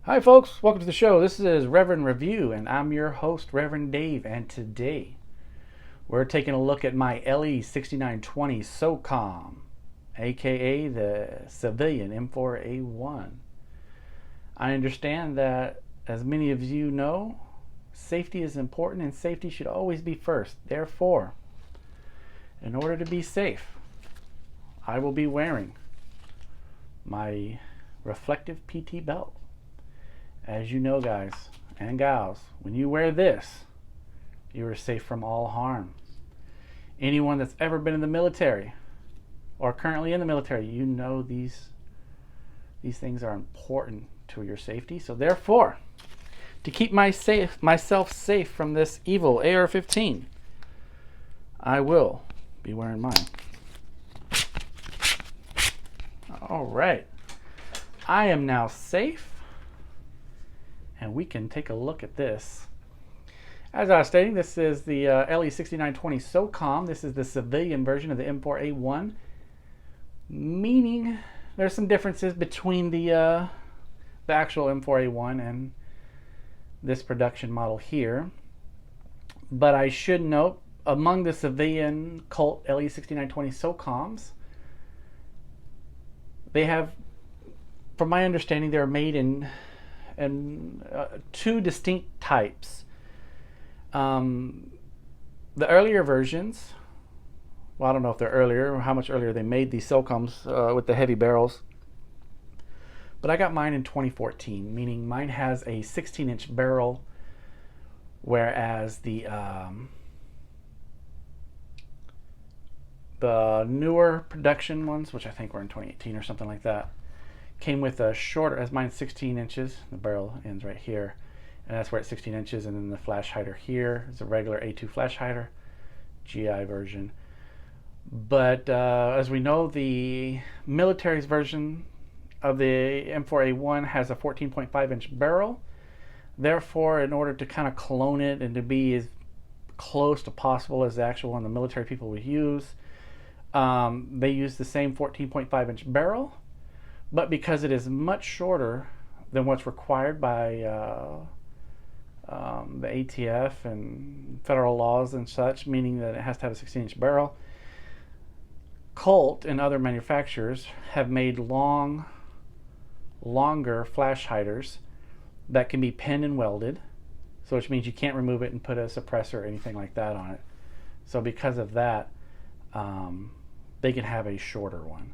Hi folks, welcome to the show. This is Reverend Review and I'm your host, Reverend Dave, and today we're taking a look at my LE6920 SOCOM, aka the civilian M4A1. I understand that, as many of you know, safety is important and safety should always be first. Therefore, in order to be safe, I will be wearing my reflective PT belt. As you know, guys and gals, when you wear this, you are safe from all harm. Anyone that's ever been in the military or currently in the military, you know these things are important to your safety. So therefore, to keep myself safe from this evil AR-15, I will be wearing mine. All right, I am now safe. And we can take a look at this. As I was stating, this is the LE6920 SOCOM. This is the civilian version of the M4A1, meaning there's some differences between the actual M4A1 and this production model here. But I should note, among the civilian Colt LE6920 SOCOMs, they have, from my understanding, they're made in two distinct types. The earlier versions, well, I don't know if they're earlier or how much earlier they made these SOCOMs with the heavy barrels, but I got mine in 2014, meaning mine has a 16-inch barrel, whereas the newer production ones, which I think were in 2018 or something like that, came with a shorter, as mine's 16 inches, the barrel ends right here, and that's where it's 16 inches, and then the flash hider here is a regular A2 flash hider, GI version. But as we know, the military's version of the M4A1 has a 14.5 inch barrel. Therefore, in order to kind of clone it and to be as close to possible as the actual one the military people would use, they use the same 14.5 inch barrel. But because it is much shorter than what's required by the ATF and federal laws and such, meaning that it has to have a 16-inch barrel, Colt and other manufacturers have made longer flash hiders that can be pinned and welded, so which means you can't remove it and put a suppressor or anything like that on it. So because of that, they can have a shorter one.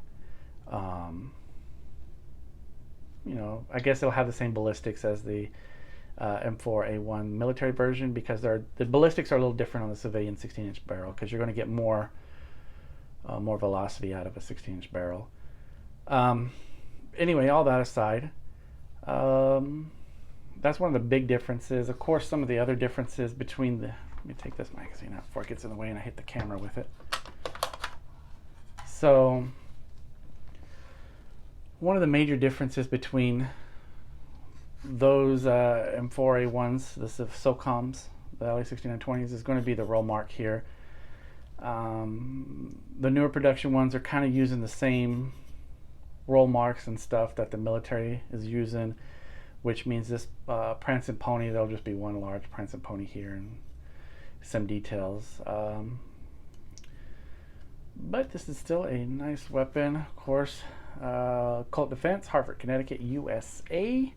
You know, I guess it'll have the same ballistics as the M4A1 military version, because the ballistics are a little different on the civilian 16-inch barrel, because you're going to get more velocity out of a 16-inch barrel. Anyway, all that aside, that's one of the big differences. Of course, some of the other differences between the, let me take this magazine out before it gets in the way and I hit the camera with it. So one of the major differences between those M4A1s, the SOCOMs, the LE6920s, is going to be the roll mark here. The newer production ones are kind of using the same roll marks and stuff that the military is using, which means this prancing pony, there'll just be one large prancing pony here and some details. But this is still a nice weapon, of course. Colt Defense, Hartford, Connecticut, USA.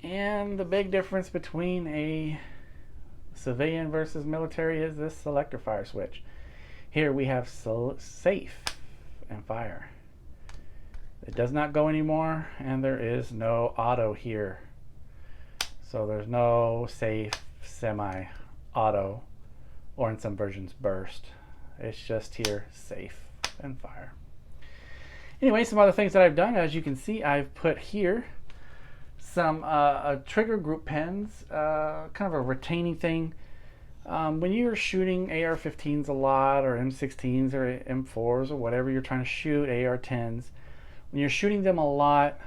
And the big difference between a civilian versus military is this selector fire switch. Here we have safe and fire. It does not go anymore, and there is no auto here. So there's no safe, semi-auto, or in some versions burst. It's just here, safe and fire. Anyway, some other things that I've done, as you can see, I've put here some trigger group pins, kind of a retaining thing. When you're shooting AR-15s a lot, or M16s or M4s or whatever you're trying to shoot, AR-10s, when you're shooting them a lot,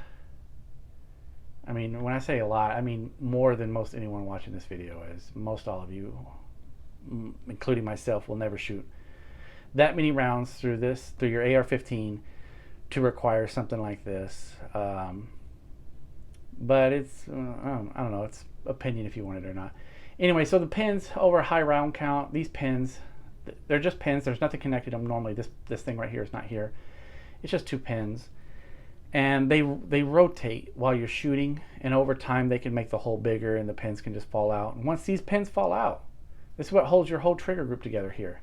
I mean, when I say a lot, I mean more than most anyone watching this video is. Most all of you, including myself, will never shoot that many rounds through your AR-15 to require something like this. but it's I don't know, it's opinion if you want it or not. Anyway, so the pins over high round count, these pins, they're just pins. There's nothing connected to them normally. This thing right here is not here. It's just 2 pins, and they rotate while you're shooting, and over time they can make the hole bigger and the pins can just fall out. And once these pins fall out, this is what holds your whole trigger group together here.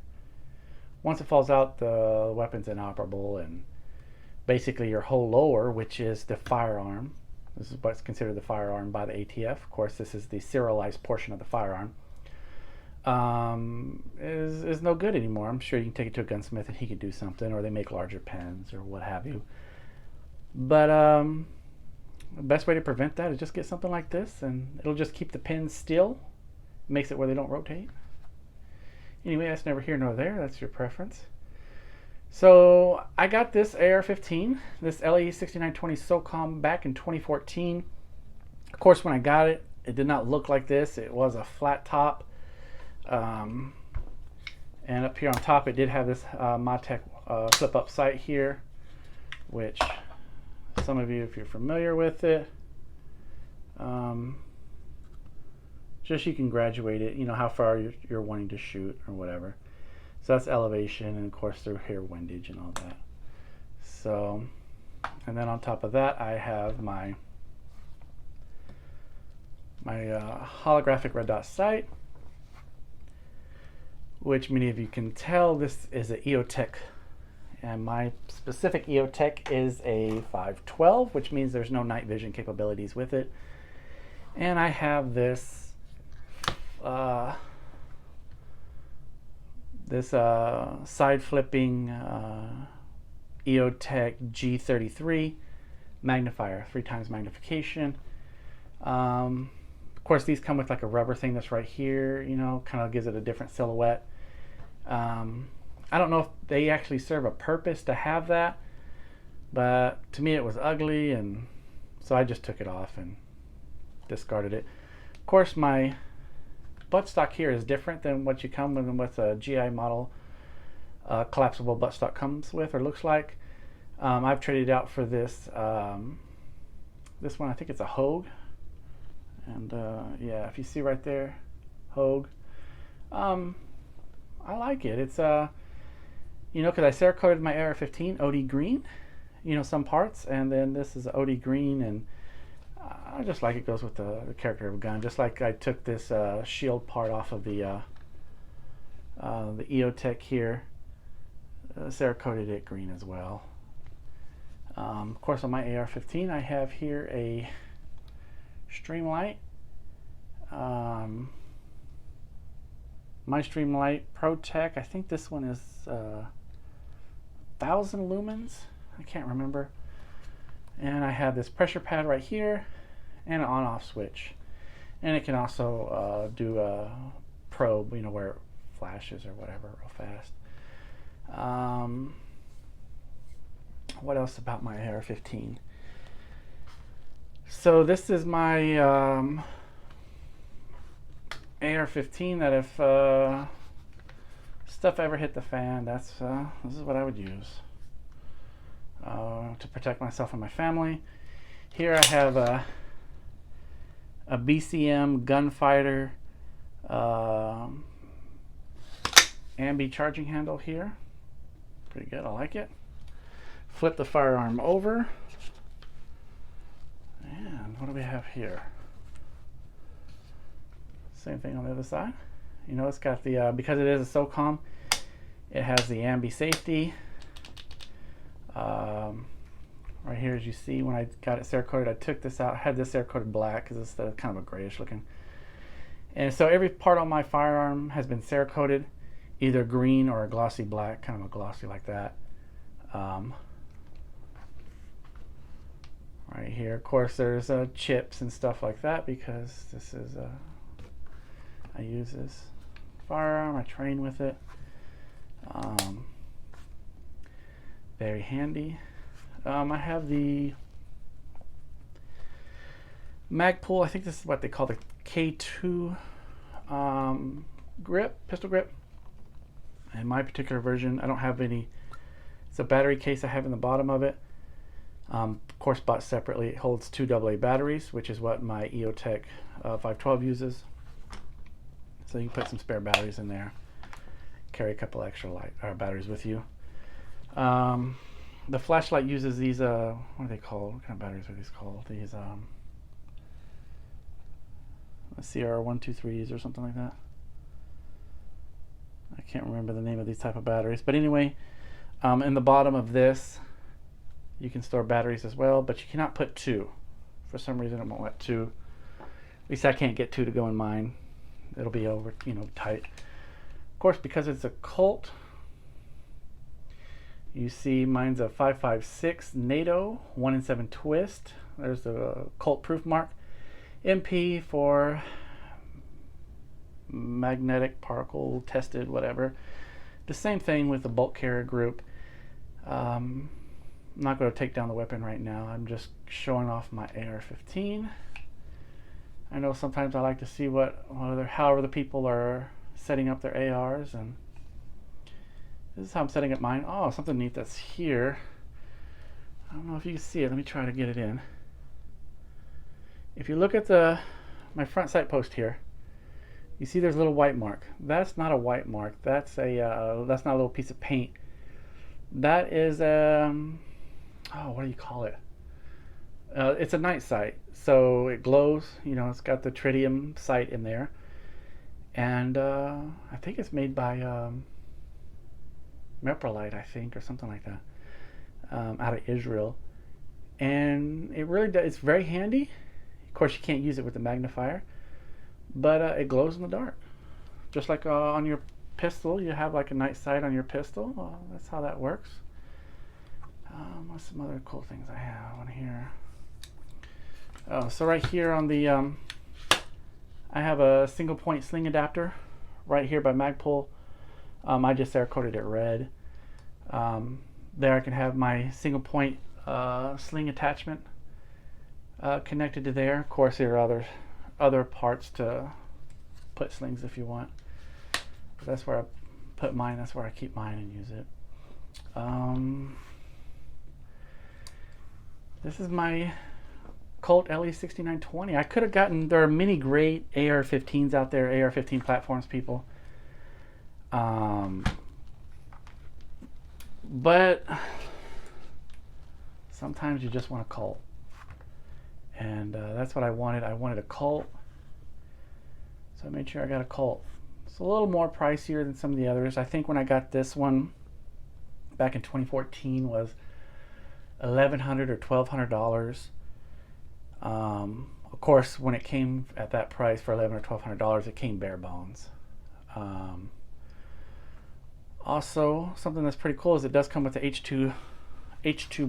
Once it falls out, the weapon's inoperable, and basically your whole lower, which is the firearm, this is what's considered the firearm by the ATF. Of course, this is the serialized portion of the firearm. Is no good anymore. I'm sure you can take it to a gunsmith and he could do something, or they make larger pens or what have you. But the best way to prevent that is just get something like this, and it'll just keep the pins still. It makes it where they don't rotate. Anyway, that's never here nor there. That's your preference. So I got this AR-15, this LE6920 SOCOM, back in 2014. Of course, when I got it, it did not look like this. It was a flat top. And up here on top, it did have this Modtech flip-up sight here, which some of you, if you're familiar with it, just you can graduate it, you know, how far you're wanting to shoot or whatever. So that's elevation, and of course through here windage and all that. So, and then on top of that, I have my holographic red dot sight, which many of you can tell this is an EOTech, and my specific EOTech is a 512, which means there's no night vision capabilities with it. And I have this side flipping EOTech G33 magnifier, 3x magnification. Of course, these come with like a rubber thing that's right here, you know, kind of gives it a different silhouette. I don't know if they actually serve a purpose to have that, but to me it was ugly, and so I just took it off and discarded it. Of course, my buttstock here is different than what you come with a GI model collapsible buttstock comes with or looks like. I've traded out for this this one. I think it's a Hogue, and yeah, if you see right there, Hogue. I like it. It's you know, because I Cerakoted my AR-15 OD green, you know, some parts, and then this is OD green, and I just like it goes with the character of a gun. Just like I took this shield part off of the EOTech here, Cerakoted it green as well. Of course, on my AR-15, I have here a Streamlight. My Streamlight ProTech, I think this one is 1000 lumens. I can't remember. And I have this pressure pad right here and an on-off switch. And it can also do a probe, you know, where it flashes or whatever real fast. What else about my AR-15? So this is my AR-15 that if stuff ever hit the fan, this is what I would use to protect myself and my family. Here I have a BCM gunfighter Ambi charging handle here. Pretty good, I like it. Flip the firearm over. And what do we have here? Same thing on the other side. You know, it's got the, because it is a SOCOM, it has the Ambi Safety. Right here, as you see, when I got it Cerakoted, I took this out. I had this Cerakoted black because it's kind of a grayish looking. And so every part on my firearm has been Cerakoted, either green or a glossy black, kind of a glossy like that. Right here, of course, there's chips and stuff like that because this is I use this firearm, I train with it. Very handy. I have the Magpul, I think this is what they call the K2 grip, pistol grip. In my particular version, I don't have any, it's a battery case I have in the bottom of it. Of course, bought separately. It holds 2 AA batteries, which is what my EOTech 512 uses. So you can put some spare batteries in there. Carry a couple extra batteries with you. The flashlight uses these, what are they called? What kind of batteries are these called? These CR123s or something like that. I can't remember the name of these type of batteries. But anyway, in the bottom of this, you can store batteries as well, but you cannot put 2. For some reason, it won't let 2. At least I can't get 2 to go in mine. It'll be over, tight. Of course, because it's a Colt, you see mine's a 556 NATO 1-in-7 twist. There's the Colt proof mark. MP for magnetic particle tested, whatever. The same thing with the bolt carrier group. I'm not going to take down the weapon right now. I'm just showing off my AR-15. I know sometimes I like to see how other people are setting up their ARs, and this is how I'm setting up mine. Oh, something neat that's here. I don't know if you can see it. Let me try to get it in. If you look at my front sight post here, you see there's a little white mark. That's not a white mark. That's not a little piece of paint. That is what do you call it? It's a night sight, so it glows. It's got the tritium sight in there, and I think it's made by Meprolite, I think, or something like that, out of Israel. And it really does. It's very handy. Of course, you can't use it with the magnifier, but it glows in the dark, just like on your pistol. You have like a night sight on your pistol. That's how that works. What's some other cool things I have on here? So right here on the I have a single point sling adapter right here by Magpul. I just coated it red. There I can have my single point sling attachment connected to there. Of course, there are other parts to put slings if you want. But that's where I put mine. That's where I keep mine and use it. This is my Colt LE6920. I could have gotten, there are many great AR-15s out there, AR-15 platforms, people. But sometimes you just want a Colt. And that's what I wanted. I wanted a Colt. So I made sure I got a Colt. It's a little more pricier than some of the others. I think when I got this one back in 2014 was $1,100 or $1,200. Of course, when it came at that price for $1,100 or $1,200, it came bare bones. Also, something that's pretty cool is it does come with the H2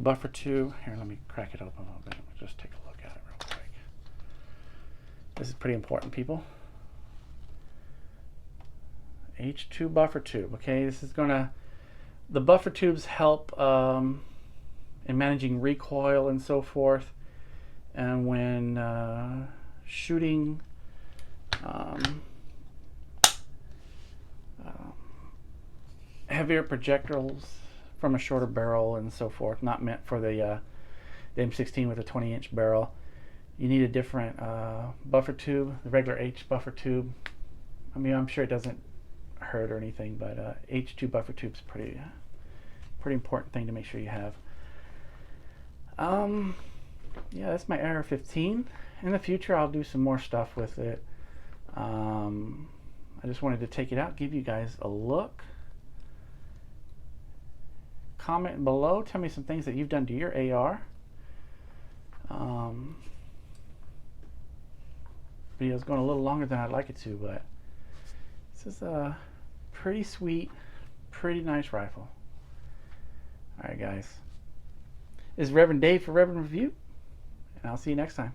buffer tube. Here, let me crack it open a little bit. Just take a look at it real quick. This is pretty important, people. H2 buffer tube. Okay, this is the buffer tubes help in managing recoil and so forth, and when shooting heavier projectiles from a shorter barrel and so forth, not meant for the M16 with a 20-inch barrel. You need a different buffer tube. The regular H buffer tube, I mean, I'm sure it doesn't hurt or anything, but H2 buffer tube's pretty important thing to make sure you have. Yeah, that's my AR-15. In the future, I'll do some more stuff with it. I just wanted to take it out, give you guys a look. Comment below, tell me some things that you've done to your AR. Video's going a little longer than I'd like it to, but this is a pretty sweet, pretty nice rifle. Alright guys, this is Reverend Dave for Reverend Review, and I'll see you next time.